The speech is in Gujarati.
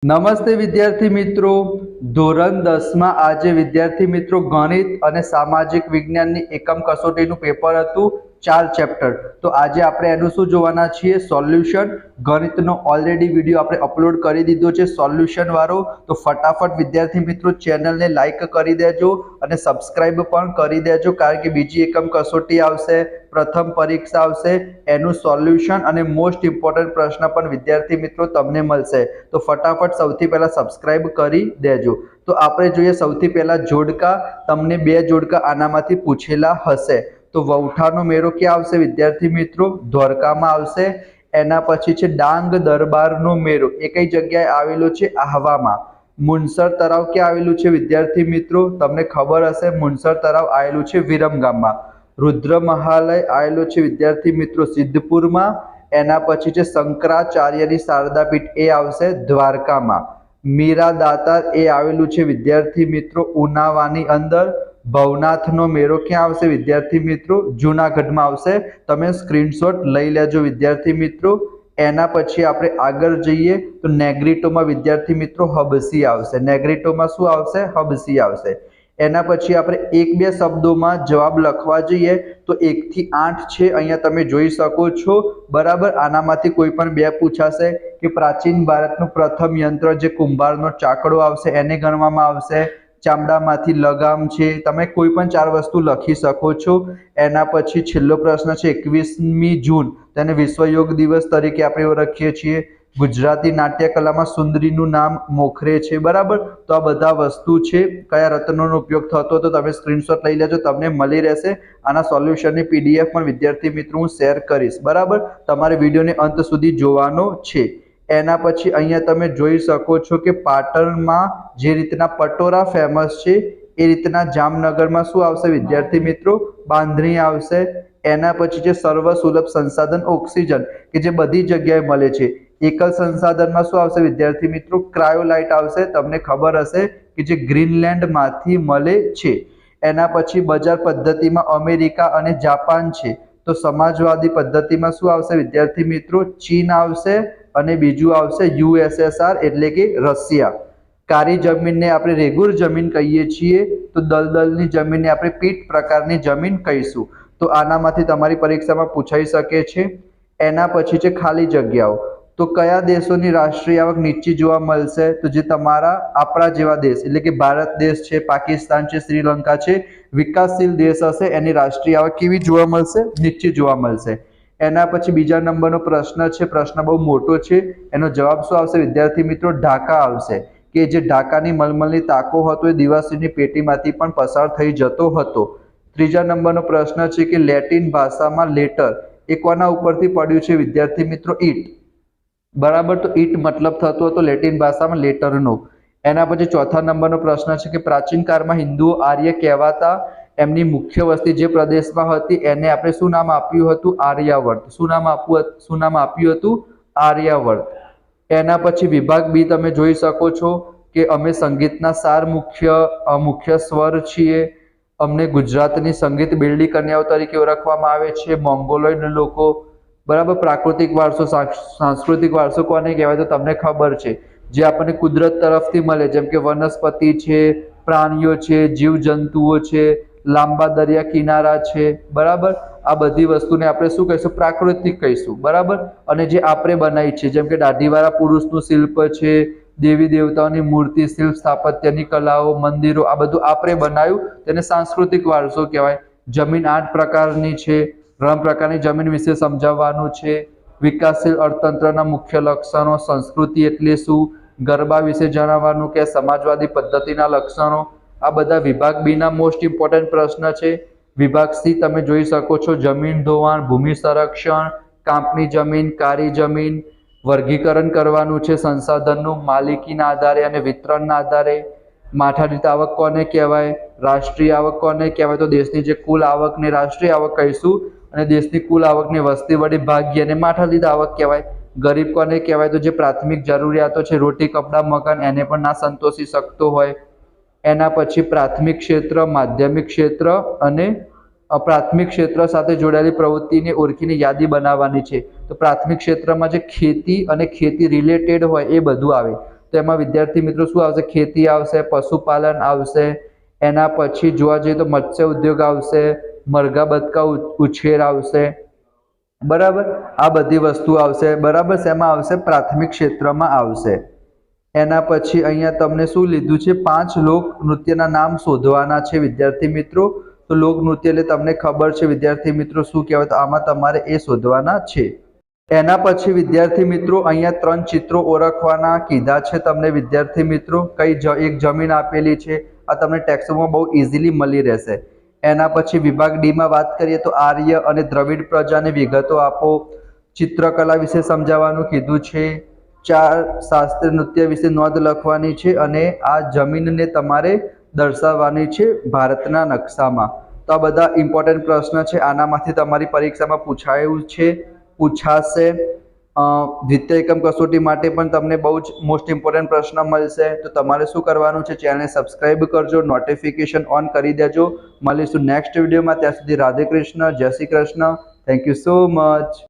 નમસ્તે વિદ્યાર્થી મિત્રો, ધોરણ 10માં આજે વિદ્યાર્થી મિત્રો ગણિત અને સામાજિક વિજ્ઞાનની એકમ કસોટીનું પેપર હતું 4 ચેપ્ટર। તો આજે આપણે એનું શું જોવાના છીએ? સોલ્યુશન। ગણિતનો ઓલરેડી વિડિયો આપણે અપલોડ કરી દીધો છે સોલ્યુશન વાળો, તો ફટાફટ વિદ્યાર્થી મિત્રો ચેનલને લાઈક કરી દેજો અને સબસ્ક્રાઇબ પણ કરી દેજો, કારણ કે બીજી એકમ કસોટી આવશે, પ્રથમ પરીક્ષા આવશે, એનું સોલ્યુશન અને મોસ્ટ ઇમ્પોર્ટન્ટ પ્રશ્ન પણ વિદ્યાર્થી મિત્રો તમને મળશે। તો ફટાફટ સૌથી પહેલા સબસ્ક્રાઇબ કરી દેજો। તો આપણે જોઈએ સૌથી પહેલા જોડકા। તમને બે જોડકા આનામાંથી પૂછેલા હશે। તો વૌઠાનો મેળો ક્યાં આવશે વિદ્યાર્થી મિત્રો? દ્વારકામાં આવશે। એના પછી છે ડાંગ દરબારનો મેળો, એ કઈ જગ્યાએ આવેલો છે? આહવામાં। મુનસર તળાવ ક્યાં આવેલું છે વિદ્યાર્થી મિત્રો? તમને ખબર હશે, મુનસર તળાવ આવેલું છે વિરમગામમાં। રુદ્ર મહાલય આવેલો છે વિદ્યાર્થી મિત્રો સિદ્ધપુરમાં। એના પછી છે શંકરાચાર્યની શારદાપીઠ, એ આવશે દ્વારકામાં। મીરા દાતાર એ આવેલું છે વિદ્યાર્થી મિત્રો ઉનાવાની અંદર। ભવનાથનો મેળો ક્યાં આવશે વિદ્યાર્થી મિત્રો? જૂનાગઢમાં આવશે। તમે સ્ક્રીનશોટ લઈ લેજો વિદ્યાર્થી મિત્રો। એના પછી આપણે આગળ જઈએ તો નેગ્રીટોમાં વિદ્યાર્થી મિત્રો હબસી આવશે। નેગ્રીટોમાં શું આવશે? હબસી આવશે। એના પછી આપણે એક બે શબ્દોમાં જવાબ લખવા જઈએ તો 1 થી 8 છે, અહીંયા તમે જોઈ શકો છો બરાબર। આનામાંથી કોઈ પણ બે પૂછાશે કે પ્રાચીન ભારતનું પ્રથમ યંત્ર જે કુંભારનો ચાકડો આવશે એને ગણવામાં આવશે। ચામડામાંથી લગામ છે, તમે કોઈ પણ ચાર વસ્તુ લખી શકો છો। એના પછી છેલ્લો પ્રશ્ન છે 21મી જૂન, તેને વિશ્વ યોગ દિવસ તરીકે આપણે ઓળખીએ છીએ। ગુજરાતી નાટ્ય કલામાં સુંદરીનું નામ મોખરે છે બરાબર। તો આ બધા વસ્તુ છે, કયા રત્નોનો ઉપયોગ થતો તો તમે સ્ક્રીનશોટ લઈ લેજો, તમને મળી રહેશે। આના સોલ્યુશનની પીડીએફ પણ વિદ્યાર્થી મિત્રો હું શેર કરીશ બરાબર, તમારે વિડીયોને અંત સુધી જોવાનો છે। એના પછી અહીંયા તમે જોઈ શકો છો કે પાટણમાં જે રીતના પટોરા ફેમસ છે એ રીતના જામનગરમાં શું આવશે વિદ્યાર્થી મિત્રો? બાંધણી આવશે। એના પછી જે સર્વ સુલભ સંસાધન ઓક્સિજન કે જે બધી જગ્યાએ મળે છે, એકલ સંસાધનમાં શું આવશે વિદ્યાર્થી મિત્રો? ક્રાયોલાઇટ આવશે। તમને ખબર હશે કે જે ગ્રીનલેન્ડમાંથી મળે છે। એના પછી બજાર પદ્ધતિમાં અમેરિકા અને જાપાન છે, તો સમાજવાદી પદ્ધતિમાં શું આવશે વિદ્યાર્થી મિત્રો? ચીન આવશે અને બીજું આવશે યુએસએસઆર એટલે કે રશિયા। કાળી જમીનને આપણે રેગુર જમીન કહીએ છીએ, તો દલદલની જમીનને આપણે પીટ પ્રકારની જમીન કહીશું। તો આનામાંથી તમારી પરીક્ષામાં પૂછાઈ શકે છે। એના પછી છે ખાલી જગ્યાઓ, તો કયા દેશોની રાષ્ટ્રીય આવક નીચી જોવા મળશે? તો જે આપણા જેવા દેશ એટલે કે ભારત દેશ છે, પાકિસ્તાન છે, શ્રીલંકા છે, વિકાસશીલ દેશ હશે, એની રાષ્ટ્રીય આવક કેવી જોવા મળશે? નીચી જોવા મળશે। એના પછી બીજા નંબરનો પ્રશ્ન છે, પ્રશ્ન બહુ મોટો છે, એનો જવાબ શું આવશે વિદ્યાર્થી મિત્રો? ઢાકા આવશે, કે જે ઢાકાની મલમલની તાકો હતો એ દિવાસળીની પેટીમાંથી પણ પસાર થઈ જતો હતો। ત્રીજા નંબરનો પ્રશ્ન છે કે લેટિન ભાષામાં લેટર એ કોના ઉપરથી પડ્યું છે વિદ્યાર્થી મિત્રો? ઈટ બરાબર। તો ઈટ મતલબ થતો હતો લેટિન ભાષામાં લેટરનો। એના પછી ચોથા નંબરનો પ્રશ્ન છે કે પ્રાચીન કાળમાં હિન્દુઓ આર્ય કહેવાતા, એમની મુખ્ય વસ્તી જે પ્રદેશમાં હતી એને આપણે શું નામ આપ્યું હતું? આર્યાવર્ત। શું નામ આપ્યું હતું? આર્યાવર્ત। એના પછી વિભાગ બી તમે જોઈ શકો છો કે અમે સંગીતના સાર મુખ્ય સ્વર છીએ, અમને ગુજરાતની સંગીત બેલડી કન્યાઓ તરીકે ઓળખવામાં આવે છે। મોંગોલોઈડ લોકો બરાબર। પ્રાકૃતિક વારસો સાંસ્કૃતિક વારસો કોને કહેવાય? તો તમને ખબર છે, જે આપણને કુદરત તરફથી મળે, જેમ કે વનસ્પતિ છે, પ્રાણીઓ છે, જીવજંતુઓ છે, લાંબા દરિયા કિનારા છે બરાબર। આ બધી વસ્તુને આપણે શું કહીશું? પ્રાકૃતિક કહીશું બરાબર। અને જે આપણે બનાવી છે, જેમ કે દાઢીવાળા પુરુષનું શિલ્પ છે, દેવી દેવતાઓની મૂર્તિ, શિલ્પ સ્થાપત્યની કલાઓ, મંદિરો, આ બધું આપણે બનાવ્યું, તેને સાંસ્કૃતિક વારસો કહેવાય। જમીન 8 પ્રકારની છે, 3 પ્રકારની જમીન વિશે સમજાવવાનું છે। વિકાસશીલ અર્થતંત્રના મુખ્ય લક્ષણો, સંસ્કૃતિ એટલે શું, ગરબા વિશે જણાવવાનું, કે સમાજવાદી પદ્ધતિના લક્ષણો, આ બધા વિભાગ બી ના મોસ્ટ ઇમ્પોર્ટન્ટ પ્રશ્ન છે। વિભાગ સી તમે જોઈ શકો છો, જમીન ધોવાણ, ભૂમિ સંરક્ષણ, કાંપની જમીન, કાળી જમીન, વર્ગીકરણ કરવાનું છે સંસાધનનું માલિકીના આધારે અને વિતરણના આધારે। માથાદીઠ આવક કોને કહેવાય? રાષ્ટ્રીય આવક કોને કહેવાય? તો દેશની જે કુલ આવકને રાષ્ટ્રીય આવક કહીશું, અને દેશની કુલ આવકની વસ્તી વડે ભાગીએ અને માથાદીઠ આવક કહેવાય। ગરીબ કોને કહેવાય? તો જે પ્રાથમિક જરૂરિયાતો છે, રોટી, કપડાં, મકાન, એને પણ ના સંતોષી શકતો હોય। એના પછી પ્રાથમિક ક્ષેત્ર, માધ્યમિક ક્ષેત્ર અને પ્રાથમિક ક્ષેત્ર સાથે જોડાયેલી પ્રવૃત્તિને ઓળખીને યાદી બનાવવાની છે। તો પ્રાથમિક ક્ષેત્રમાં જે ખેતી અને ખેતી રિલેટેડ હોય એ બધું આવે। તો એમાં વિદ્યાર્થી મિત્રો શું આવશે? ખેતી આવશે, પશુપાલન આવશે, એના પછી જોવા જઈએ તો મત્સ્ય ઉદ્યોગ આવશે, મરઘા બતકા ઉછેર આવશે, બરાબર, આ બધી વસ્તુ આવશે, બરાબર. શેમાં આવશે? પ્રાથમિક ક્ષેત્રમાં આવશે. એના પછી અહીંયા તમને શું લીધું છે? 5 લોક નૃત્યના નામ શોધવાના છે વિદ્યાર્થી મિત્રો. તો લોક નૃત્ય એટલે તમને ખબર છે વિદ્યાર્થી મિત્રો શું કહેવાય, તો આમાં તમારે એ શોધવાના છે. એના પછી વિદ્યાર્થી મિત્રો અહીંયા 3 ચિત્રો ઓળખવાના કીધા છે તમને વિદ્યાર્થી મિત્રો. એક જમીન આપેલી છે, આ તમને ટેક્સ્ટમાં બહુ ઇઝીલી મળી રહેશે. એના પછી વિભાગ ડી માં વાત કરીએ તો આર્ય અને દ્રવિડ પ્રજાની વિગતો આપો. ચિત્રકલા વિશે સમજાવવાનું કીધું છે. 4 શાસ્ત્રીય નૃત્ય વિશે નોંધ લખવાની છે અને આ જમીનને તમારે દર્શાવવાની છે ભારતના નકશામાં. તો આ બધા ઇમ્પોર્ટન્ટ પ્રશ્ન છે, આનામાંથી તમારી પરીક્ષામાં પૂછાશે. દ્વિતીય એકમ કસોટી માટે પણ તમને બહુ જ મોસ્ટ ઇમ્પોર્ટન્ટ પ્રશ્ન મળશે. તો તમારે શું કરવાનું છે? ચેનલને સબસ્ક્રાઇબ કરજો, નોટિફિકેશન ઓન કરી દેજો. મળીશું નેક્સ્ટ વિડીયોમાં. ત્યાં સુધી રાધે કૃષ્ણ, જય Shri Krishna. Thank you so much.